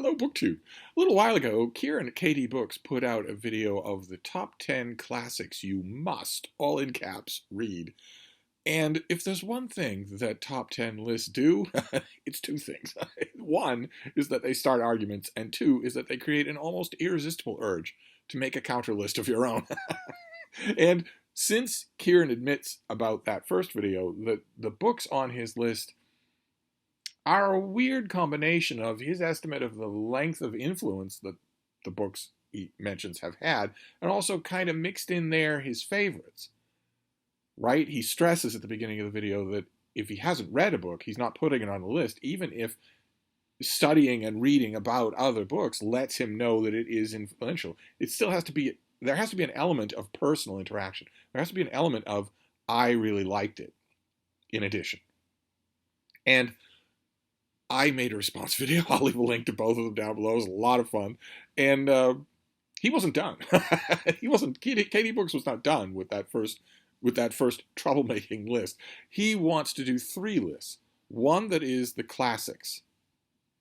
Hello, BookTube. A little while ago, Kieran at KDBooks put out a video of the top 10 classics you must, all in caps, read. And if there's one thing that top 10 lists do, it's two things. One is that they start arguments, and two is that they create an almost irresistible urge to make a counter list of your own. And since Kieran admits about that first video that the books on his list are a weird combination of his estimate of the length of influence that the books he mentions have had, and also kind of mixed in there his favorites. Right? He stresses at the beginning of the video that if he hasn't read a book, he's not putting it on the list, even if studying and reading about other books lets him know that it is influential. It still has to be, there has to be an element of personal interaction. There has to be an element of, I really liked it, in addition. And I made a response video. I'll leave a link to both of them down below. It was a lot of fun. And he wasn't done. KDBooks was not done with that first troublemaking list. He wants to do 3 lists. One that is the classics,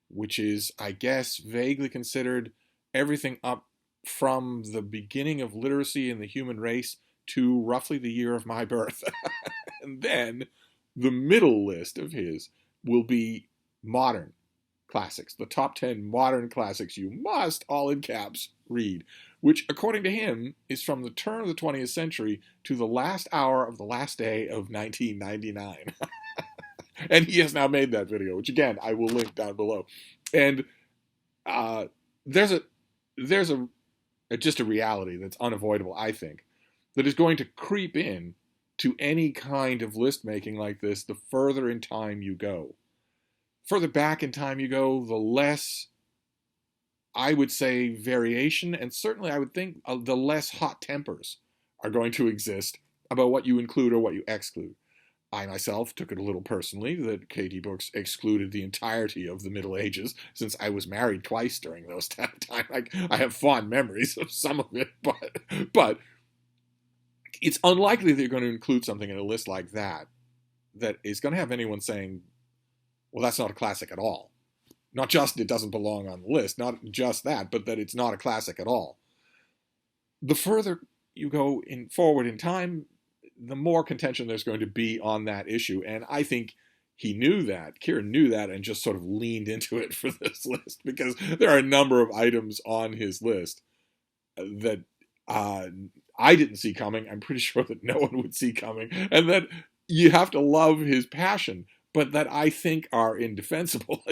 which is, I guess, vaguely considered everything up from the beginning of literacy in the human race to roughly the year of my birth. And then the middle list of his will be modern classics, the top 10 modern classics you must, all in caps, read, which, according to him, is from the turn of the 20th century to the last hour of the last day of 1999. And he has now made that video, which, again, I will link down below. And there's just a reality that's unavoidable, I think, that is going to creep in to any kind of list making like this the further in time you go. Further back in time you go, the less, I would say, variation, and certainly I would think the less hot tempers are going to exist about what you include or what you exclude. I myself took it a little personally that KDBooks excluded the entirety of the Middle Ages, since I was married twice during those time. I have fond memories of some of it, but it's unlikely that you're going to include something in a list like that is going to have anyone saying, well, that's not a classic at all. Not just it doesn't belong on the list, not just that, but that it's not a classic at all. The further you go forward in time, the more contention there's going to be on that issue. And I think he knew that, Kieran knew that, and just sort of leaned into it for this list, because there are a number of items on his list that I didn't see coming. I'm pretty sure that no one would see coming, and that you have to love his passion, but that I think are indefensible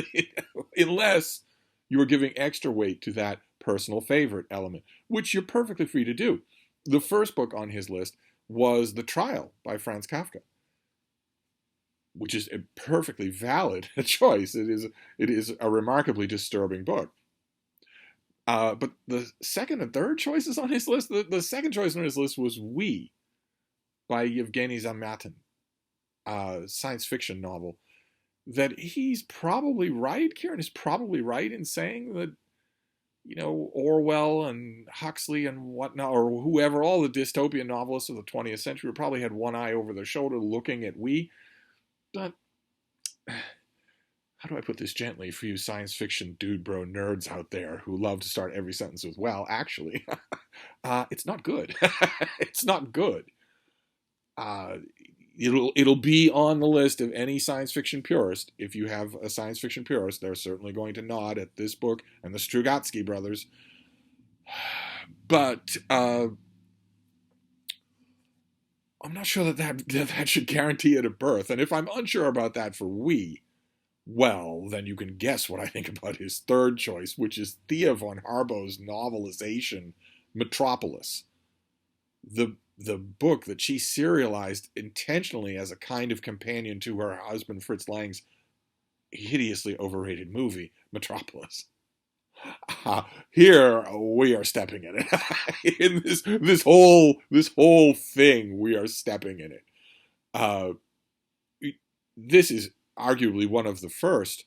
unless you are giving extra weight to that personal favorite element, which you're perfectly free to do. The first book on his list was The Trial by Franz Kafka, which is a perfectly valid choice. It is a remarkably disturbing book. But the second and third choices on his list, the second choice on his list was We by Yevgeny Zamyatin. Science fiction novel, that he's probably right. Kieran is probably right in saying that, Orwell and Huxley and whatnot, or whoever, all the dystopian novelists of the 20th century probably had one eye over their shoulder looking at We. But how do I put this gently for you science fiction dude bro nerds out there who love to start every sentence with, well, actually, it's not good. It's not good. It'll be on the list of any science fiction purist. If you have a science fiction purist, they're certainly going to nod at this book and the Strugatsky brothers. But I'm not sure that should guarantee it a berth. And if I'm unsure about that for We, well, then you can guess what I think about his third choice, which is Thea von Harbough's novelization, Metropolis. The book that she serialized intentionally as a kind of companion to her husband Fritz Lang's hideously overrated movie, Metropolis. Here we are stepping in it. In this whole thing, we are stepping in it. This is arguably one of the first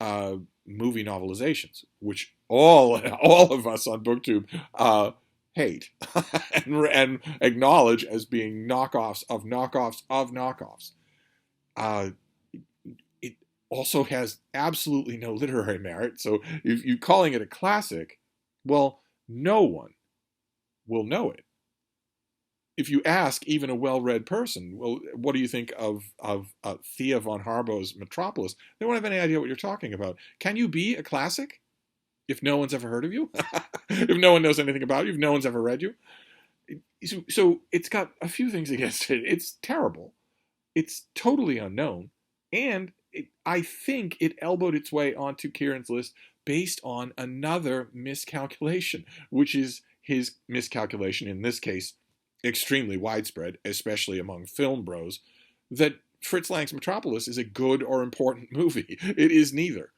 movie novelizations, which all of us on BookTube hate and acknowledge as being knockoffs of knockoffs of knockoffs. also has absolutely no literary merit. So if you're calling it a classic, well, no one will know it. If you ask even a well-read person, well, what do you think of Thea von Harbo's Metropolis? They won't have any idea what you're talking about. Can you be a classic if no one's ever heard of you? If no one knows anything about you? If no one's ever read you? So it's got a few things against it. It's terrible. It's totally unknown, and I think it elbowed its way onto Kieran's list based on another miscalculation, which is his miscalculation, in this case, extremely widespread, especially among film bros, that Fritz Lang's Metropolis is a good or important movie. It is neither.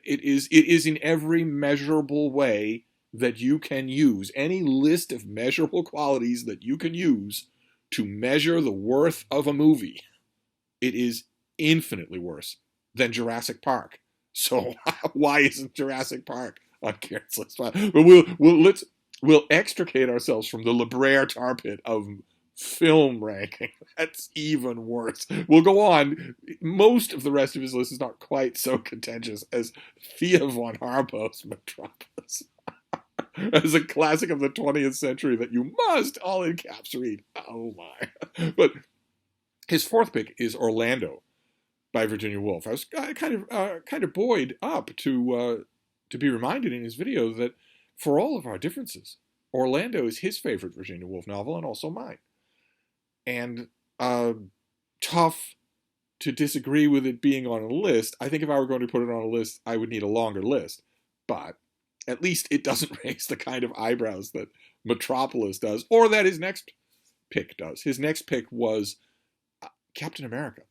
It is in every measurable way that you can use, any list of measurable qualities that you can use to measure the worth of a movie. It is infinitely worse than Jurassic Park. So why isn't Jurassic Park on Kieran's list? But we'll extricate ourselves from the LeBrere tar pit of film ranking. That's even worse. We'll go on. Most of the rest of his list is not quite so contentious as Thea von Harbo's Metropolis. As a classic of the 20th century that you must, all in caps, read. Oh my. But his fourth pick is Orlando by Virginia Woolf. I was kind of buoyed up to be reminded in his video that for all of our differences, Orlando is his favorite Virginia Woolf novel and also mine. And tough to disagree with it being on a list. I think if I were going to put it on a list, I would need a longer list. But at least it doesn't raise the kind of eyebrows that Metropolis does, or that his next pick does. His next pick was Captain America.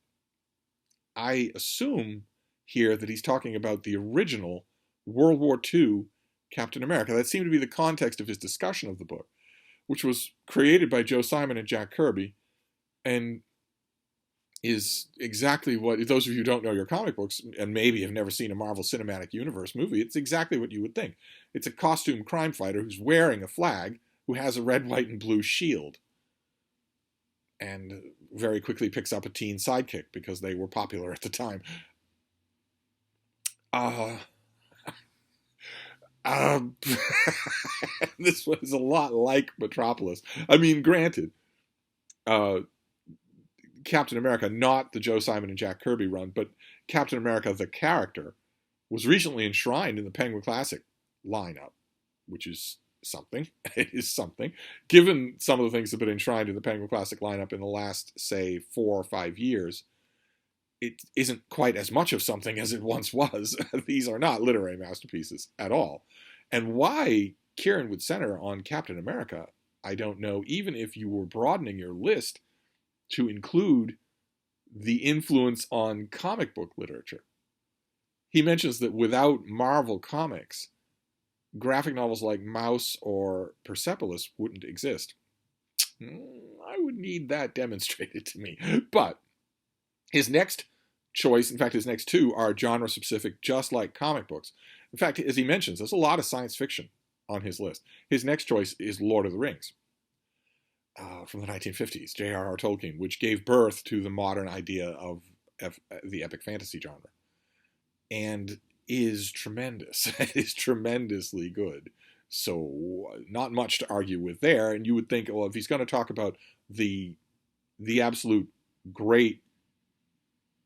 I assume here that he's talking about the original World War II Captain America. That seemed to be the context of his discussion of the book, which was created by Joe Simon and Jack Kirby, and is exactly what, those of you who don't know your comic books and maybe have never seen a Marvel Cinematic Universe movie, it's exactly what you would think. It's a costume crime fighter who's wearing a flag, who has a red, white, and blue shield, and very quickly picks up a teen sidekick because they were popular at the time. This one is a lot like Metropolis. I mean, granted, Captain America, not the Joe Simon and Jack Kirby run, but Captain America, the character, was recently enshrined in the Penguin Classic lineup, which is something. It is something. Given some of the things that have been enshrined in the Penguin Classic lineup in the last, say, 4 or 5 years, it isn't quite as much of something as it once was. These are not literary masterpieces at all. And why Kieran would center on Captain America, I don't know, even if you were broadening your list to include the influence on comic book literature. He mentions that without Marvel Comics, graphic novels like Mouse or Persepolis wouldn't exist. I would need that demonstrated to me. But his next choice, in fact, his next two are genre-specific, just like comic books. In fact, as he mentions, there's a lot of science fiction on his list. His next choice is Lord of the Rings. From the 1950s, J.R.R. Tolkien, which gave birth to the modern idea of the epic fantasy genre, and is tremendous. It is tremendously good. So not much to argue with there. And you would think, well, if he's going to talk about the absolute great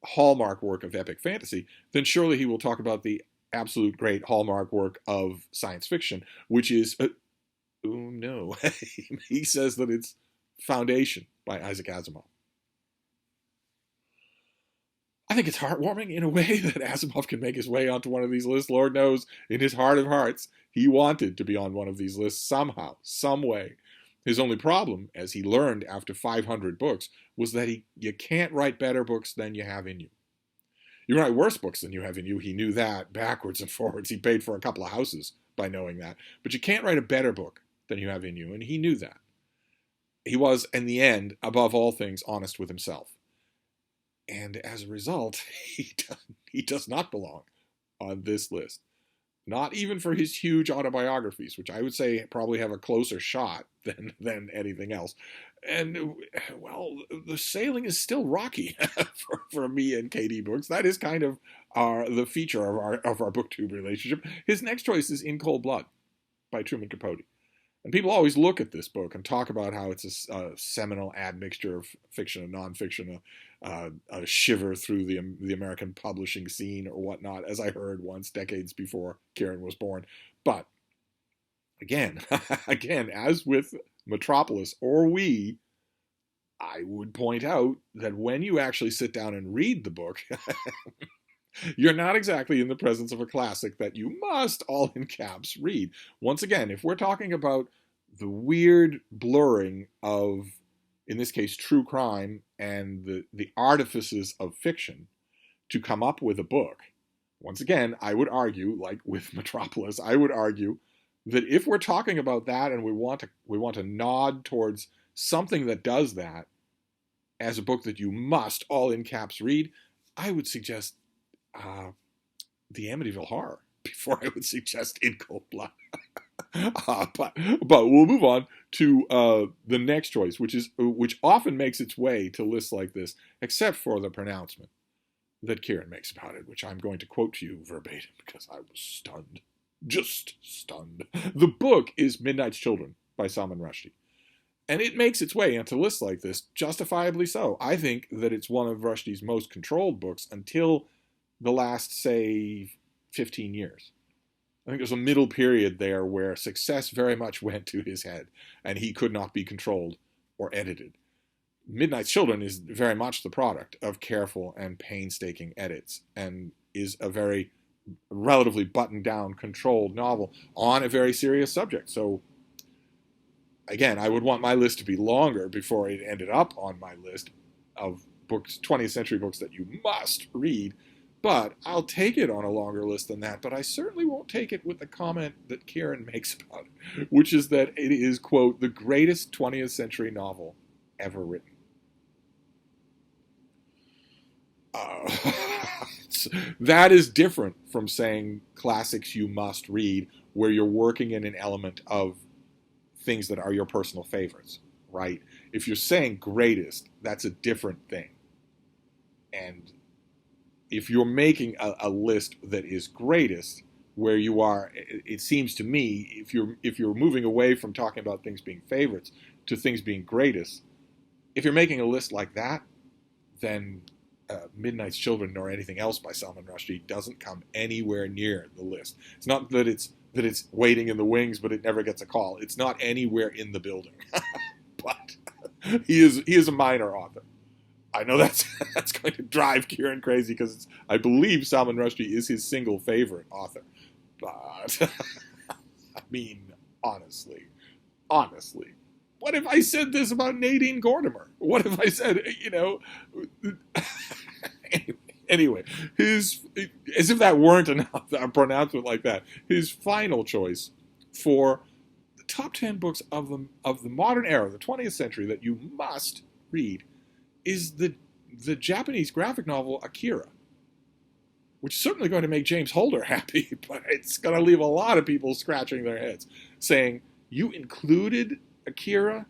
hallmark work of epic fantasy, then surely he will talk about the absolute great hallmark work of science fiction, which is... Oh, no. He says that it's Foundation by Isaac Asimov. I think it's heartwarming in a way that Asimov can make his way onto one of these lists. Lord knows, in his heart of hearts, he wanted to be on one of these lists somehow, some way. His only problem, as he learned after 500 books, was that you can't write better books than you have in you. You can write worse books than you have in you. He knew that backwards and forwards. He paid for a couple of houses by knowing that. But you can't write a better book than you have in you, and he knew that. He was, in the end, above all things, honest with himself. And as a result, he does not belong on this list. Not even for his huge autobiographies, which I would say probably have a closer shot than anything else. And, well, the sailing is still rocky for me and KDBooks. That is kind of the feature of our booktube relationship. His next choice is In Cold Blood by Truman Capote. And people always look at this book and talk about how it's a seminal admixture of fiction and nonfiction, a shiver through the American publishing scene or whatnot, as I heard once decades before Kieran was born. But again, as with Metropolis or We, I would point out that when you actually sit down and read the book, you're not exactly in the presence of a classic that you must, all in caps, read. Once again, if we're talking about the weird blurring of, in this case, true crime and the artifices of fiction to come up with a book, once again, I would argue, like with Metropolis, I would argue that if we're talking about that and we want to nod towards something that does that as a book that you must, all in caps, read, I would suggest the Amityville Horror before I would suggest In Cold Blood. But we'll move on to the next choice, which often makes its way to lists like this, except for the pronouncement that Kieran makes about it, which I'm going to quote to you verbatim because I was stunned, just stunned. The book is Midnight's Children by Salman Rushdie. And it makes its way into lists like this, justifiably so. I think that it's one of Rushdie's most controlled books until the last, say, 15 years. I think there's a middle period there where success very much went to his head, and he could not be controlled or edited. Midnight's Children is very much the product of careful and painstaking edits, and is a very relatively buttoned-down, controlled novel on a very serious subject. So, again, I would want my list to be longer before it ended up on my list of books, 20th century books that you must read. But I'll take it on a longer list than that. But I certainly won't take it with the comment that Kieran makes about it, which is that it is, quote, the greatest 20th century novel ever written. That is different from saying classics you must read, where you're working in an element of things that are your personal favorites, right? If you're saying greatest, that's a different thing. And if you're making a list that is greatest, where you are, it seems to me, if you're moving away from talking about things being favorites to things being greatest, if you're making a list like that, then Midnight's Children nor anything else by Salman Rushdie doesn't come anywhere near the list. It's not that it's waiting in the wings, but it never gets a call. It's not anywhere in the building. But he is a minor author. I know that's going to drive Kieran crazy because I believe Salman Rushdie is his single favorite author. But I mean, honestly, what if I said this about Nadine Gordimer? What if I said, anyway, as if that weren't enough, a pronouncement like that, his final choice for the top 10 books of the modern era, the 20th century, that you must read, is the Japanese graphic novel Akira, which is certainly going to make James Holder happy, but it's going to leave a lot of people scratching their heads, saying, you included Akira,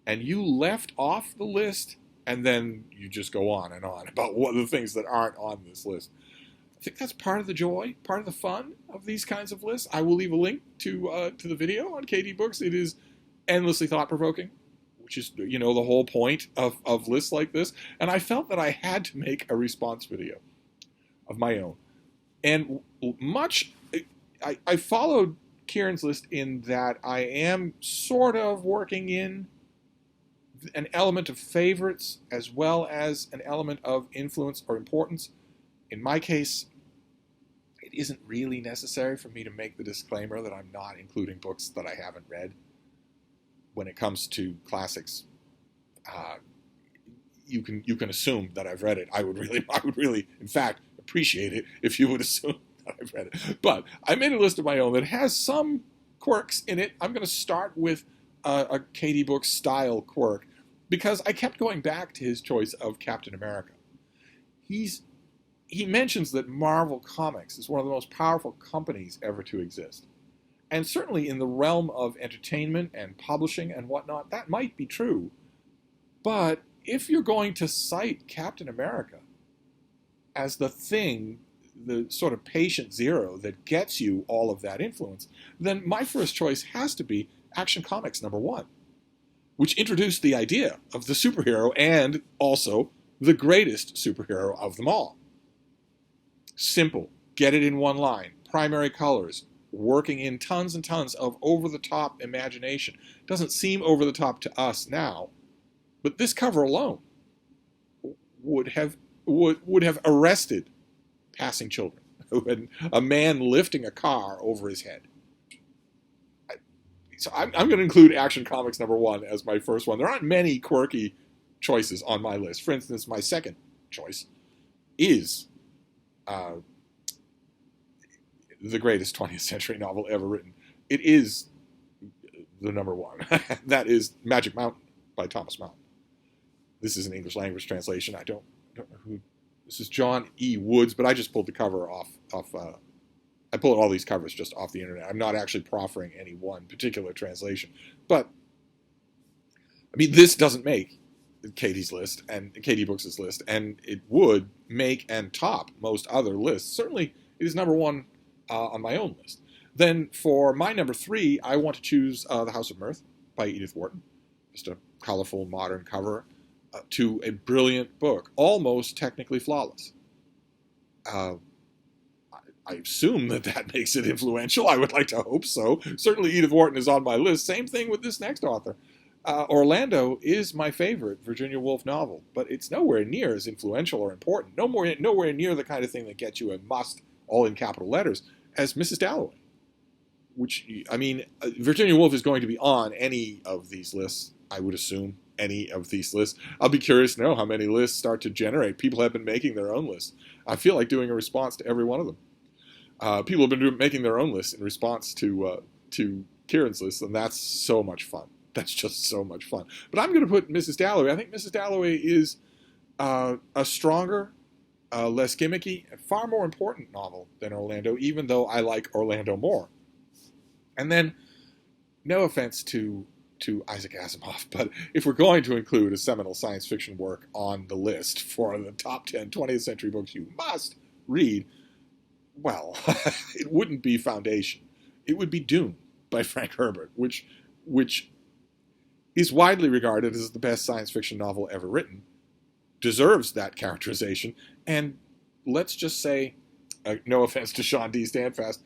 and you left off the list, and then you just go on and on about what the things that aren't on this list. I think that's part of the joy, part of the fun of these kinds of lists. I will leave a link to the video on KDBooks. It is endlessly thought-provoking, which is, the whole point of lists like this. And I felt that I had to make a response video of my own. And I followed Kieran's list in that I am sort of working in an element of favorites as well as an element of influence or importance. In my case, it isn't really necessary for me to make the disclaimer that I'm not including books that I haven't read. When it comes to classics, you can assume that I've read it. I would really, in fact, appreciate it if you would assume that I've read it. But I made a list of my own that has some quirks in it. I'm going to start with a KDBooks style quirk because I kept going back to his choice of Captain America. He's he mentions that Marvel Comics is one of the most powerful companies ever to exist. And certainly in the realm of entertainment and publishing and whatnot, that might be true. But if you're going to cite Captain America as the thing, the sort of patient zero that gets you all of that influence, then my first choice has to be Action Comics #1, which introduced the idea of the superhero and also the greatest superhero of them all. Simple, get it in one line, primary colors, working in tons and tons of over-the-top imagination. Doesn't seem over-the-top to us now, but this cover alone would have arrested passing children. A man lifting a car over his head. So I'm going to include Action Comics #1 as my first one. There aren't many quirky choices on my list. For instance, my second choice is the greatest 20th century novel ever written. It is the #1. That is Magic Mountain by Thomas Mountain. This is an English language translation. I don't know who. This is John E. Woods, but I just pulled the cover off. I pulled all these covers just off the internet. I'm not actually proffering any one particular translation. But, I mean, this doesn't make Katie's list and KDBooks' list, and it would make and top most other lists. Certainly, it is #1 on my own list. Then for my #3, I want to choose The House of Mirth by Edith Wharton. Just a colorful, modern cover to a brilliant book, almost technically flawless. I assume that makes it influential. I would like to hope so. Certainly Edith Wharton is on my list. Same thing with this next author. Orlando is my favorite Virginia Woolf novel, but it's nowhere near as influential or important. Nowhere near the kind of thing that gets you a must, all in capital letters, as Mrs. Dalloway. Which, I mean, Virginia Woolf is going to be on any of these lists, I would assume. Any of these lists. I'll be curious to know how many lists start to generate. People have been making their own lists. I feel like doing a response to every one of them. People have been making their own lists in response to Kieran's list, and that's so much fun. That's just so much fun. But I'm going to put Mrs. Dalloway. I think Mrs. Dalloway is a stronger, less gimmicky, and far more important novel than Orlando, even though I like Orlando more. And then, no offense to Isaac Asimov, but if we're going to include a seminal science fiction work on the list for the top 10 20th century books you must read, well, it wouldn't be Foundation. It would be Dune by Frank Herbert, which is widely regarded as the best science fiction novel ever written, deserves that characterization, and let's just say, no offense to Sean D. Standfast,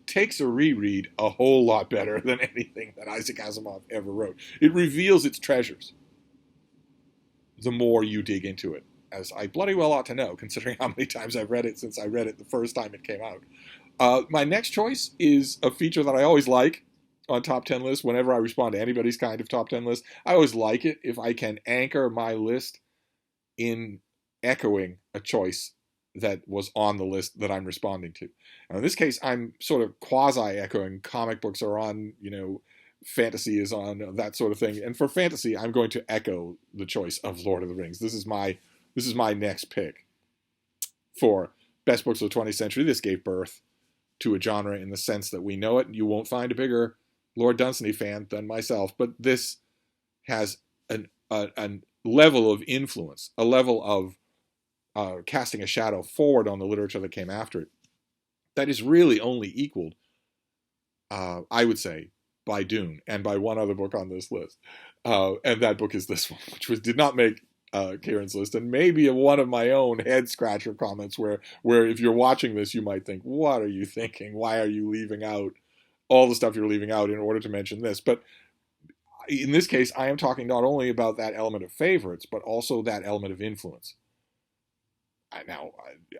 takes a reread a whole lot better than anything that Isaac Asimov ever wrote. It reveals its treasures the more you dig into it, as I bloody well ought to know, considering how many times I've read it since I read it the first time it came out. My next choice is a feature that I always like on top 10 lists. Whenever I respond to anybody's kind of top 10 list, I always like it if I can anchor my list in echoing a choice that was on the list that I'm responding to. Now, in this case, I'm sort of quasi-echoing. Comic books are on, fantasy is on, that sort of thing. And for fantasy, I'm going to echo the choice of Lord of the Rings. This is my next pick for best books of the 20th century. This gave birth to a genre in the sense that we know it. You won't find a bigger Lord Dunsany fan than myself, but this has a level of influence, a level of casting a shadow forward on the literature that came after it that is really only equaled, I would say, by Dune and by one other book on this list. And that book is this one, which did not make Kieran's list, and maybe one of my own head-scratcher comments where if you're watching this, you might think, what are you thinking? Why are you leaving out all the stuff you're leaving out in order to mention this? But in this case, I am talking not only about that element of favorites, but also that element of influence. Now,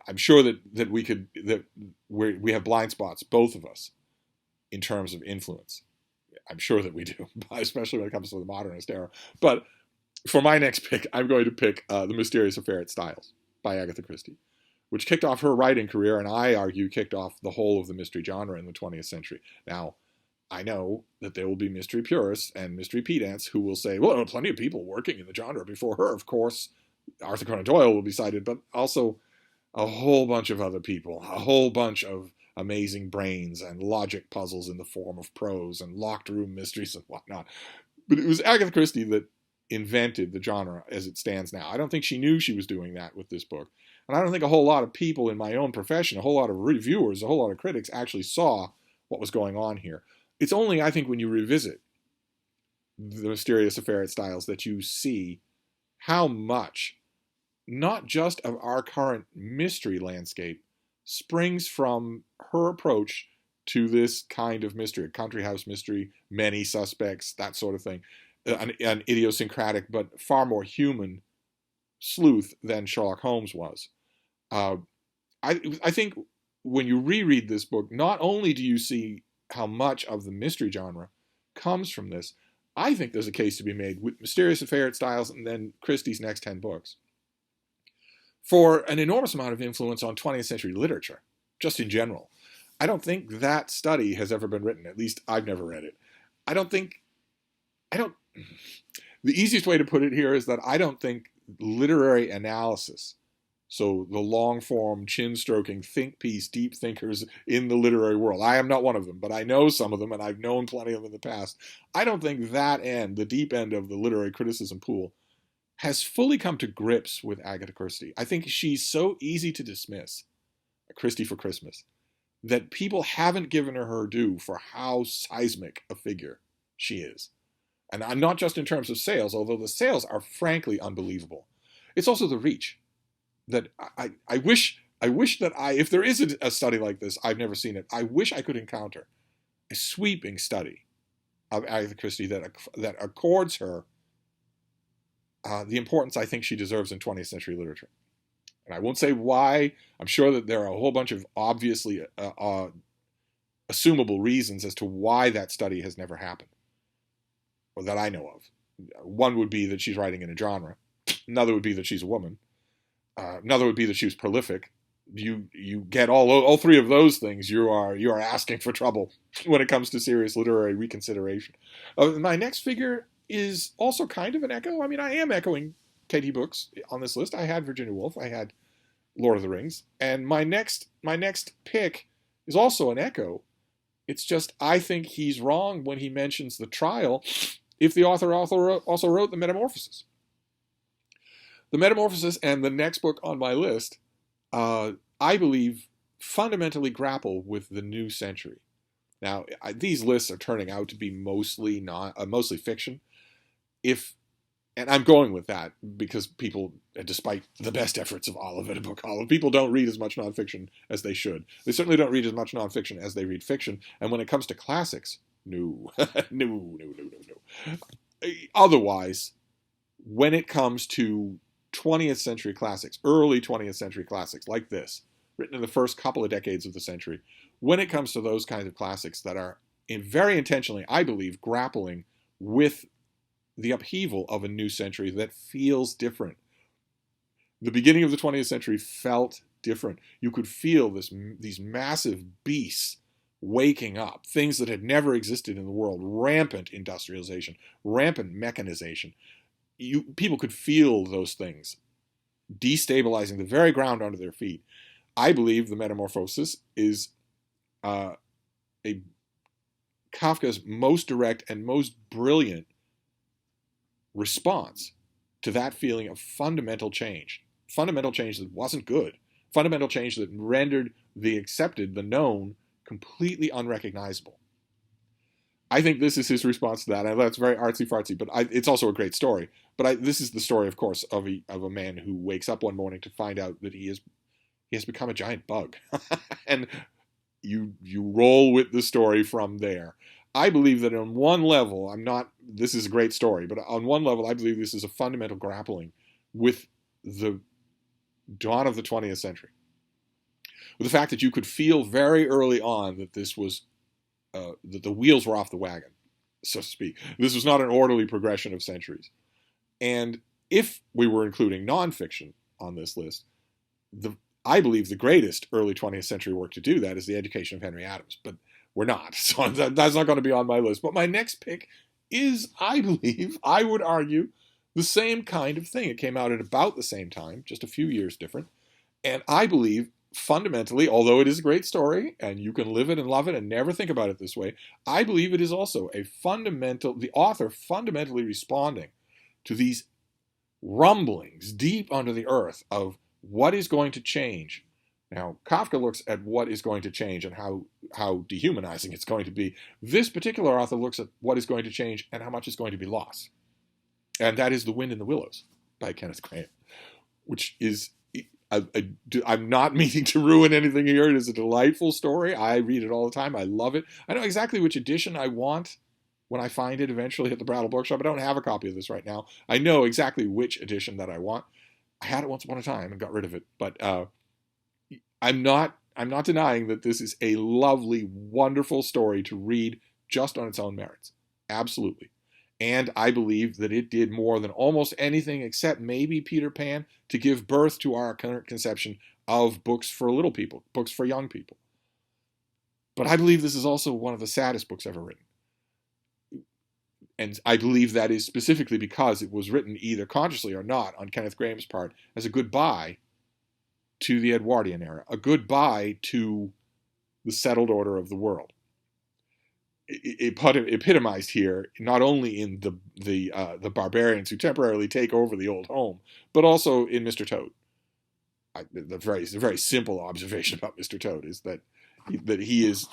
I'm sure that we have blind spots, both of us, in terms of influence. I'm sure that we do, especially when it comes to the modernist era. But for my next pick, I'm going to pick The Mysterious Affair at Styles by Agatha Christie, which kicked off her writing career, and I argue kicked off the whole of the mystery genre in the 20th century. Now, I know that there will be mystery purists and mystery pedants who will say, well, there were plenty of people working in the genre before her. Of course, Arthur Conan Doyle will be cited, but also a whole bunch of other people, a whole bunch of amazing brains and logic puzzles in the form of prose and locked room mysteries and whatnot. But it was Agatha Christie that invented the genre as it stands now. I don't think she knew she was doing that with this book. And I don't think a whole lot of people in my own profession, a whole lot of reviewers, a whole lot of critics actually saw what was going on here. It's only, I think, when you revisit The Mysterious Affair at Styles that you see how much, not just of our current mystery landscape, springs from her approach to this kind of mystery, a country house mystery, many suspects, that sort of thing, an idiosyncratic but far more human sleuth than Sherlock Holmes was. I think when you reread this book, not only do you see how much of the mystery genre comes from this, I think there's a case to be made with Mysterious Affair at Styles and then Christie's next 10 books for an enormous amount of influence on 20th century literature, just in general. I don't think that study has ever been written. At least I've never read it. The easiest way to put it here is that I don't think literary analysis, so the long-form, chin-stroking, think piece, deep thinkers in the literary world, I am not one of them, but I know some of them, and I've known plenty of them in the past. I don't think that end, the deep end of the literary criticism pool, has fully come to grips with Agatha Christie. I think she's so easy to dismiss, a Christie for Christmas, that people haven't given her due for how seismic a figure she is. And not just in terms of sales, although the sales are frankly unbelievable. It's also the reach. That I wish that if there is a study like this, I've never seen it, I wish I could encounter a sweeping study of Agatha Christie that accords her the importance I think she deserves in 20th century literature. And I won't say why. I'm sure that there are a whole bunch of obviously assumable reasons as to why that study has never happened, or that I know of. One would be that she's writing in a genre. Another would be that she's a woman. Another would be that she was prolific. You get all three of those things, you are asking for trouble when it comes to serious literary reconsideration. My next figure is also kind of an echo. I mean, I am echoing KDBooks on this list. I had Virginia Woolf. I had Lord of the Rings. And my next pick is also an echo. It's just I think he's wrong when he mentions the trial if the author also wrote The Metamorphosis. The Metamorphosis and the next book on my list, I believe, fundamentally grapple with the new century. Now, these lists are turning out to be mostly fiction. And I'm going with that because people, despite the best efforts of Olive and Book Olive, people don't read as much nonfiction as they should. They certainly don't read as much nonfiction as they read fiction. And when it comes to classics, no. Otherwise, when it comes to 20th century classics, early 20th century classics like this, written in the first couple of decades of the century, when it comes to those kinds of classics that are very intentionally, I believe, grappling with the upheaval of a new century that feels different. The beginning of the 20th century felt different. You could feel these massive beasts waking up, things that had never existed in the world, rampant industrialization, rampant mechanization. People could feel those things destabilizing the very ground under their feet. I believe The Metamorphosis is Kafka's most direct and most brilliant response to that feeling of fundamental change that wasn't good, fundamental change that rendered the accepted, the known, completely unrecognizable. I think this is his response to that. I know that's very artsy-fartsy, but it's also a great story. But this is the story, of course, of a man who wakes up one morning to find out that he has become a giant bug. And you roll with the story from there. I believe that on one level, this is a great story, but on one level, I believe this is a fundamental grappling with the dawn of the 20th century. With the fact that you could feel very early on that this was, that the wheels were off the wagon, so to speak. This was not an orderly progression of centuries. And if we were including nonfiction on this list, I believe the greatest early 20th century work to do that is The Education of Henry Adams, but we're not, so that's not going to be on my list. But my next pick is, I believe, I would argue, the same kind of thing. It came out at about the same time, just a few years different, And I believe fundamentally, although it is a great story and you can live it and love it and never think about it this way, I believe it is also the author fundamentally responding to these rumblings deep under the earth of what is going to change. Now, Kafka looks at what is going to change and how dehumanizing it's going to be. This particular author looks at what is going to change and how much is going to be lost. And that is The Wind in the Willows by Kenneth Grahame, which is, I'm not meaning to ruin anything here. It is a delightful story. I read it all the time. I love it. I know exactly which edition I want when I find it eventually at the Brattle Bookshop. I don't have a copy of this right now. I know exactly which edition that I want. I had it once upon a time and got rid of it, but I'm not denying that this is a lovely, wonderful story to read just on its own merits. Absolutely. And I believe that it did more than almost anything except maybe Peter Pan to give birth to our current conception of books for little people, books for young people. But I believe this is also one of the saddest books ever written. And I believe that is specifically because it was written either consciously or not on Kenneth Grahame's part as a goodbye to the Edwardian era, a goodbye to the settled order of the world. Epitomized here, not only in the barbarians who temporarily take over the old home, but also in Mr. Toad. The very simple observation about Mr. Toad is that he is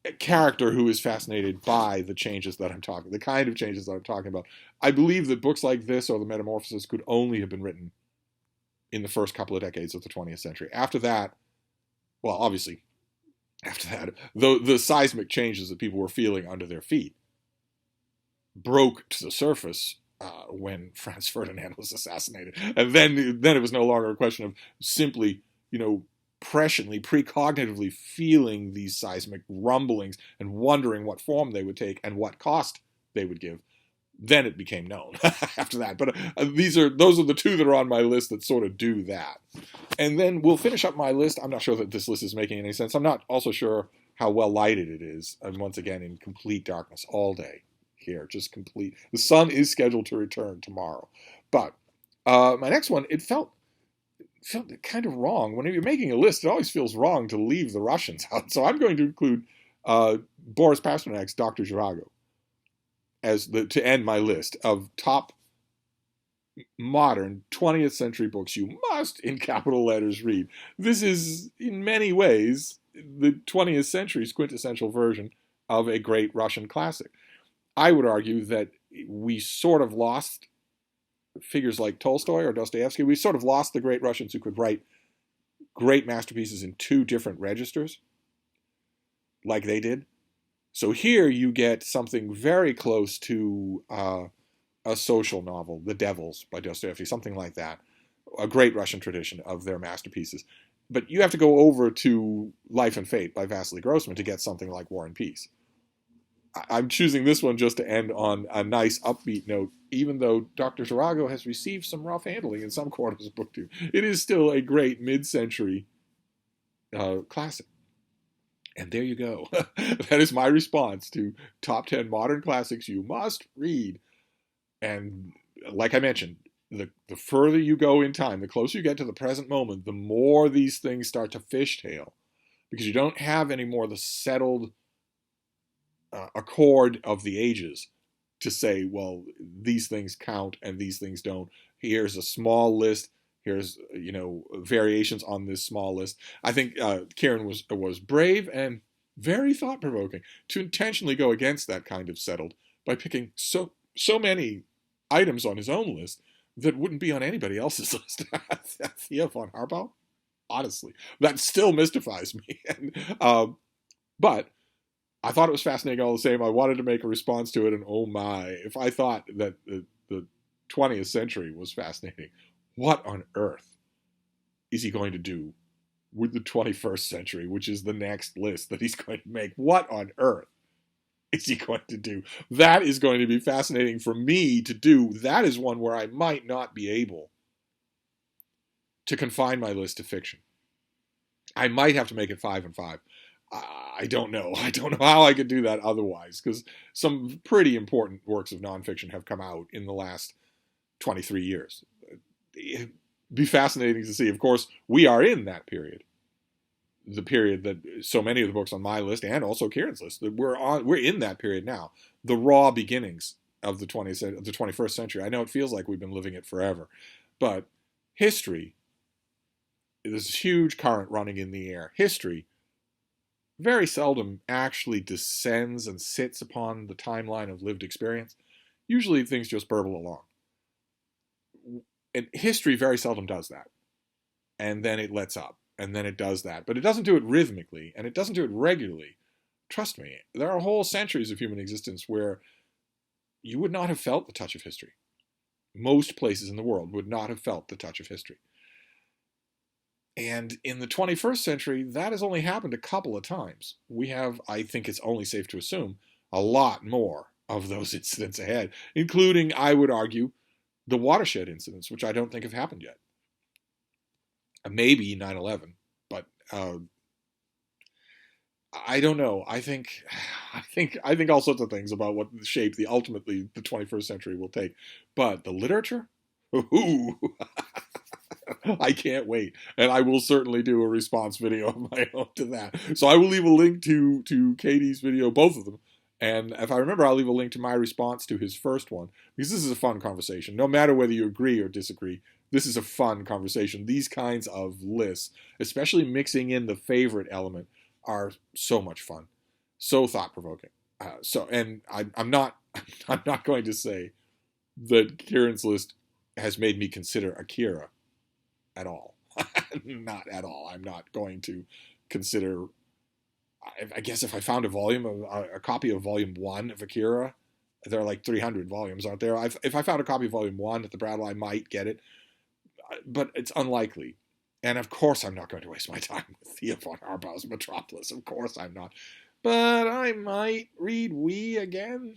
a character who is fascinated by the changes that I'm talking, the kind of changes that I'm talking about. I believe that books like this or The Metamorphosis could only have been written in the first couple of decades of the 20th century. After that, well, obviously, after that, the seismic changes that people were feeling under their feet broke to the surface when Franz Ferdinand was assassinated. And then it was no longer a question of simply, presciently, precognitively feeling these seismic rumblings and wondering what form they would take and what cost they would give. Then it became known after that. But those are the two that are on my list that sort of do that. And then we'll finish up my list. I'm not sure that this list is making any sense. I'm not also sure how well lighted it is. I'm once again in complete darkness all day here, just complete. The sun is scheduled to return tomorrow. But my next one, it felt kind of wrong. When you're making a list, it always feels wrong to leave the Russians out. So I'm going to include Boris Pasternak's Dr. Zhivago to end my list of top modern 20th century books you must, in capital letters, read. This is, in many ways, the 20th century's quintessential version of a great Russian classic. I would argue that we sort of lost figures like Tolstoy or Dostoevsky. We sort of lost the great Russians who could write great masterpieces in two different registers, like they did. So here you get something very close to a social novel, The Devils by Dostoevsky, something like that, a great Russian tradition of their masterpieces. But you have to go over to Life and Fate by Vasily Grossman to get something like War and Peace. I'm choosing this one just to end on a nice upbeat note, even though Dr. Zhivago has received some rough handling in some quarters of BookTube. It is still a great mid-century classic. And there you go. That is my response to top 10 modern classics you must read. And like I mentioned, the further you go in time, the closer you get to the present moment, the more these things start to fishtail. Because you don't have any more the settled accord of the ages to say, well, these things count and these things don't. Here's a small list. Here's, variations on this small list. I think Kieran was brave and very thought-provoking to intentionally go against that kind of settled by picking so many items on his own list that wouldn't be on anybody else's list. Thea von Harbaugh? Honestly, that still mystifies me. But I thought it was fascinating all the same. I wanted to make a response to it, and oh my, if I thought that the 20th century was fascinating, what on earth is he going to do with the 21st century, which is the next list that he's going to make? What on earth is he going to do? That is going to be fascinating for me to do. That is one where I might not be able to confine my list to fiction. I might have to make it 5 and 5. I don't know. I don't know how I could do that otherwise, because some pretty important works of nonfiction have come out in the last 23 years. be fascinating to see. Of course, we are in that period. The period that so many of the books on my list and also Kieran's list, that we're in that period now. The raw beginnings of the 21st century. I know it feels like we've been living it forever, but history, there's this huge current running in the air. History very seldom actually descends and sits upon the timeline of lived experience. Usually things just burble along. And history very seldom does that. And then it lets up. And then it does that. But it doesn't do it rhythmically, and it doesn't do it regularly. Trust me, there are whole centuries of human existence where you would not have felt the touch of history. Most places in the world would not have felt the touch of history. And in the 21st century, that has only happened a couple of times. We have, I think it's only safe to assume, a lot more of those incidents ahead, including, I would argue, the watershed incidents, which I don't think have happened yet. Maybe 9/11, but I don't know. I think all sorts of things about what shape ultimately the 21st century will take. But the literature, ooh, I can't wait, and I will certainly do a response video of my own to that. So I will leave a link to Katie's video, both of them, and if I remember, I'll leave a link to my response to his first one, because this is a fun conversation. No matter whether you agree or disagree, this is a fun conversation. These kinds of lists, especially mixing in the favorite element, are so much fun, so thought-provoking. I'm not going to say that Kieran's list has made me consider Akira at all. Not at all. I'm not going to consider. I guess if I found a copy of Volume 1 of Akira, there are like 300 volumes, aren't there? If I found a copy of Volume 1 at the Brattle, I might get it, but it's unlikely. And of course I'm not going to waste my time with Thea von Harbaugh's Metropolis. Of course I'm not. But I might read We again.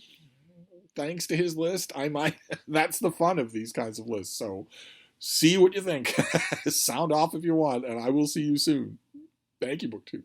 Thanks to his list, I might. That's the fun of these kinds of lists. So see what you think. Sound off if you want, and I will see you soon. Thank you, BookTube.